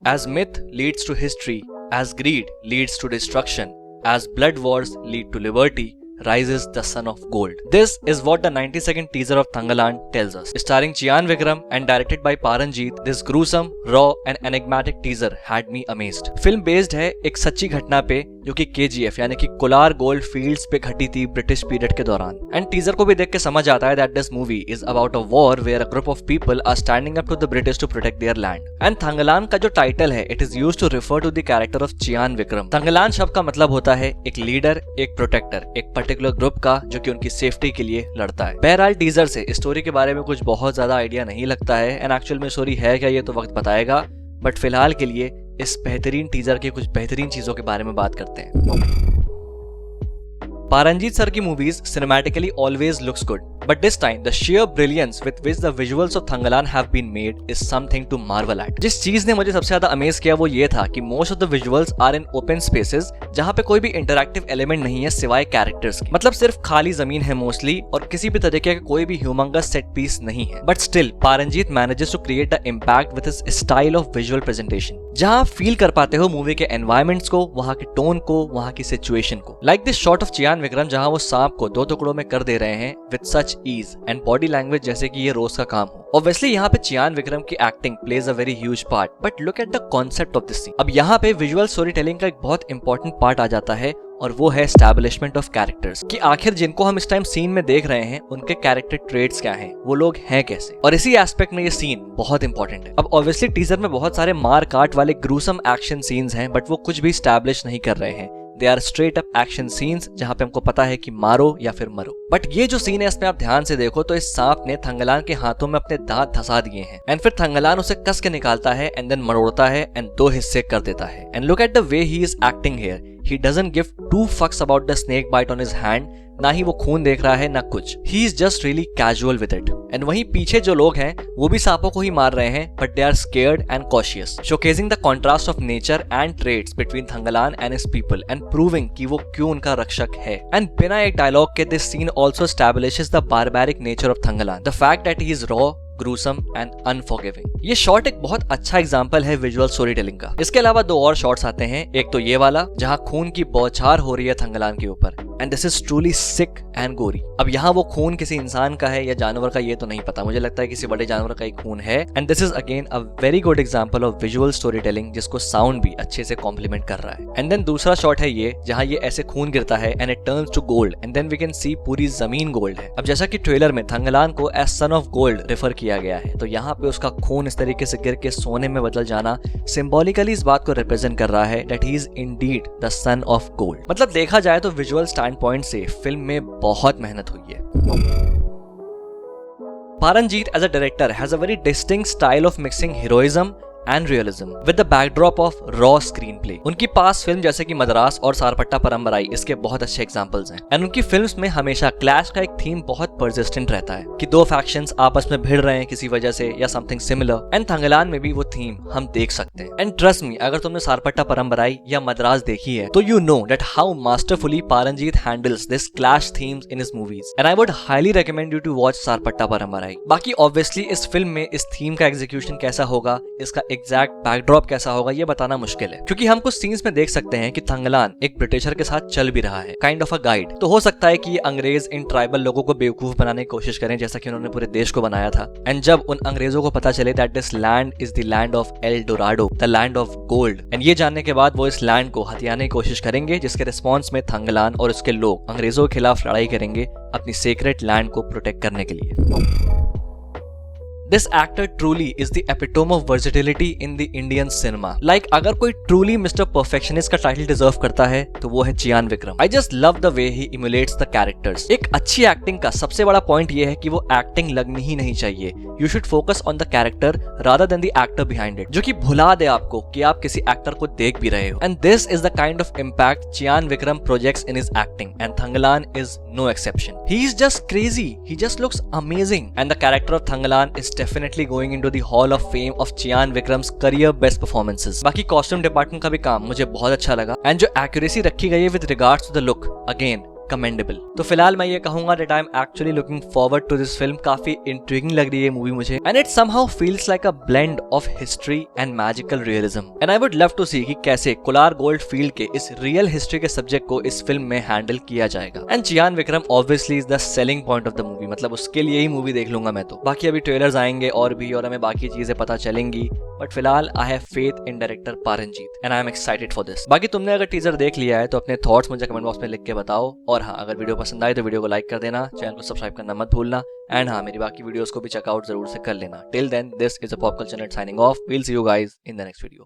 As myth leads to history, as greed leads to destruction, as blood wars lead to liberty, rises the son of gold. This is what the 90-second teaser of Thangalaan tells us. Starring Chyan Vikram and directed by Paranjeet, this gruesome, raw and enigmatic teaser had me amazed. Film based है एक सच्ची घटना पे जो कि KGF यानी कि Kolar gold fields पे घटी थी ब्रिटिश पीरियड के दौरान। एंड टीजर को भी देख के समझ आता है that this movie is about a war where a group of people are standing up to the British to protect their land. And Thangalaan का जो टाइटल है it is used to refer to the character of Chiyaan Vikram. Thangalaan शब्द का मतलब होता है एक leader, एक प्रोटेक्टर, एक पर्टिकुलर ग्रुप का जो कि उनकी सेफ्टी के लिए लड़ता है। बहरहाल टीजर से स्टोरी के बारे में कुछ बहुत ज्यादा आइडिया नहीं लगता है एंड एक्चुअल में स्टोरी है क्या ये तो वक्त बताएगा, बट फिलहाल के लिए इस बेहतरीन टीजर की कुछ बेहतरीन चीजों के बारे में बात करते हैं। पारंजीत सर की movies cinematically always looks good, but this time the sheer brilliance with which the visuals of Thangalaan have been made is something to marvel at. जिस चीज ने मुझे सबसे ज्यादा अमेज किया वो ये था कि most of the visuals are in open spaces जहाँ पे कोई भी इंटरैक्टिव एलिमेंट नहीं है सिवाय कैरेक्टर्स के। मतलब सिर्फ खाली जमीन है मोस्टली और किसी भी तरीके का कोई भी ह्यूमंगस सेट पीस नहीं है। But still Pa Ranjith manages to create the impact with his style of visual presentation, जहाँ आप फील कर पाते हो मूवी के एनवायरमेंट्स को, वहाँ के टोन को, वहाँ की सिचुएशन को। Like this shot of Chiyaan Vikram जहाँ वो सांप को 2 टुकड़ों में कर दे रहे हैं with such ease and body language जैसे कि ये रोज का काम हो। Obviously यहाँ पे चियान विक्रम की acting plays a very huge part, but look at the concept of this scene। अब यहाँ पे विजुअल स्टोरी टेलिंग का एक बहुत इंपॉर्टेंट पार्ट आ जाता है और वो है एस्टैब्लिशमेंट ऑफ कैरेक्टर्स, कि आखिर जिनको हम इस टाइम सीन में देख रहे हैं उनके कैरेक्टर ट्रेट्स क्या हैं, वो लोग हैं कैसे। और इसी एस्पेक्ट में ये सीन बहुत इंपॉर्टेंट है। अब ऑब्वियसली टीजर में बहुत सारे मार काट वाले ग्रूसम एक्शन सीन्स हैं बट वो कुछ भी एस्टैब्लिश नहीं कर रहे हैं। They are straight up action scenes जहाँ पे हमको पता है कि मारो या फिर मरो। बट ये जो सीन है इसमें आप ध्यान से देखो तो इस सांप ने थंगलान के हाथों में अपने दांत धंसा दिए हैं एंड फिर थंगलान उसे कस के निकालता है एंड देन मरोड़ता है एंड 2 हिस्से कर देता है। And look at the way he is acting here, he doesn't give 2 fucks about the snake bite on his hand, ना ही वो खून देख रहा है ना कुछ। He is just really casual with it. And वहीं पीछे जो लोग हैं वो भी सांपों को ही मार रहे हैं but they are scared and cautious, showcasing the contrast of nature and traits between Thangalaan and his people and proving कि वो क्यों उनका रक्षक है। And बिना एक डायलॉग के this scene also establishes the barbaric nature of Thangalaan, the fact that he is raw, gruesome and unforgiving. ये शॉट एक बहुत अच्छा एग्जांपल है विजुअल स्टोरी टेलिंग का। इसके अलावा 2 और शॉट्स आते हैं, एक तो ये वाला जहां खून की बौछार हो रही है थंगलान के ऊपर and this is truly sick and गोरी। अब यहाँ वो खून किसी इंसान का है या जानवर का ये तो नहीं पता, मुझे लगता है किसी बड़े जानवर का ही खून है। And this is again a very good example of visual story telling जिसको साउंड भी अच्छे से कॉम्प्लीमेंट कर रहा है। एंड देन दूसरा शॉट है ये जहाँ ये ऐसे खून गिरता है and it turns to gold and then we can see पूरी जमीन गोल्ड है। अब जैसा कि ट्रेलर में थंगलान को as son of gold refer किया गया है तो यहाँ पे उसका खून इस तरीके से गिर के सोने में बदल जाना सिंबॉलिकली इस बात को रिप्रेजेंट कर रहा है that he is Indeed the sun of gold. मतलब देखा जाए तो विजुअल स्टैंड पॉइंट से फिल्म में बहुत मेहनत हुई है। Paranjeet as a director has a very distinct style of mixing heroism and realism with the backdrop of raw screenplay। उनकी पास फिल्म जैसे कि मद्रास और सारपट्टा परम्बराई इसके बहुत अच्छे एग्जांपल्स हैं एंड उनकी फिल्म्स में हमेशा क्लैश का एक थीम बहुत परसिस्टेंट रहता है कि 2 फैक्शंस आपस में भिड़ रहे हैं किसी वजह से या समथिंग सिमिलर। एंड थंगलान में भी वो थीम हम देख सकते हैं। एंड ट्रस्ट मी, अगर तुमने सारपट्टा परम्बराई या मद्रास देखी है तो you know that how masterfully Pa Ranjith handles this clash themes in his movies and I would highly recommend you to watch Sarpatta Parambarai. बाकी ऑब्वियसली इस फिल्म में इस थीम का एग्जीक्यूशन कैसा होगा, इसका एग्जैक्ट बैकड्रॉप कैसा होगा ये बताना मुश्किल है क्योंकि हम कुछ सीन्स में देख सकते हैं कि थंगलान एक ब्रिटिशर के साथ चल भी रहा है, काइंड ऑफ अ गाइड। तो हो सकता है कि ये अंग्रेज इन ट्राइबल लोगों को बेवकूफ बनाने की कोशिश करें जैसा कि उन्होंने पूरे देश को बनाया था। एंड जब उन अंग्रेजों को पता चले that this land is the land of L Dorado, the land of gold, and ये जानने के बाद वो इस लैंड को हथियाने की कोशिश करेंगे जिसके रिस्पॉन्स में थंगलान और उसके लोग अंग्रेजों के खिलाफ लड़ाई करेंगे अपनी सीक्रेट लैंड को प्रोटेक्ट करने के लिए। This actor truly is the epitome of versatility in the Indian cinema. Like अगर कोई truly Mr. Perfectionist का टाइटल डिजर्व करता है तो वो है Chiyaan Vikram. I just love the way he emulates the characters. एक अच्छी एक्टिंग का सबसे बड़ा पॉइंट ये है कि वो एक्टिंग लगनी ही नहीं चाहिए। You should focus on the character rather than the actor behind it, जो कि भुला दे आपको कि आप किसी एक्टर को देख भी रहे हो। And this is the kind of impact Chiyaan Vikram projects in his acting, and Thangalaan is no exception. He is just crazy. He just looks amazing, and the character of Thangalaan is definitely going into the hall of fame of Chiyaan Vikram's career best performances। बाकी costume department का भी काम मुझे बहुत अच्छा लगा and जो accuracy रखी गई है with regards to the look, again commendable. तो फिलहाल मैं ये कहूंगा that I am actually looking forward to this film. काफी इंट्रिगिंग लग रही है मूवी मुझे, and it somehow feels like a blend of history and magical realism, and I would love to see कि कैसे कोलार गोल्डफील्ड के इस रियल हिस्ट्री के सब्जेक्ट को इस फिल्म में हैंडल किया जाएगा। And Chiyaan Vikram obviously is the selling point of the movie, मतलब उसके लिए ही मूवी देख लूंगा मैं तो। बाकी अभी ट्रेलर्स आएंगे और भी, और हमें बाकी चीजें पता चलेंगी, बट फिलहाल I have faith in director Pa Ranjith and I am excited for this. बाकी तुमने अगर टीजर देख लिया है तो अपने थॉट्स मुझे कमेंट बॉक्स में लिख के बताओ, और हाँ, अगर वीडियो पसंद आए तो वीडियो को लाइक कर देना, चैनल को सब्सक्राइब करना मत भूलना, एंड हाँ, मेरी बाकी वीडियोस को भी चेकआउट जरूर से कर लेना। Till then, this is a pop culture net signing off. We'll see you guys in the next video.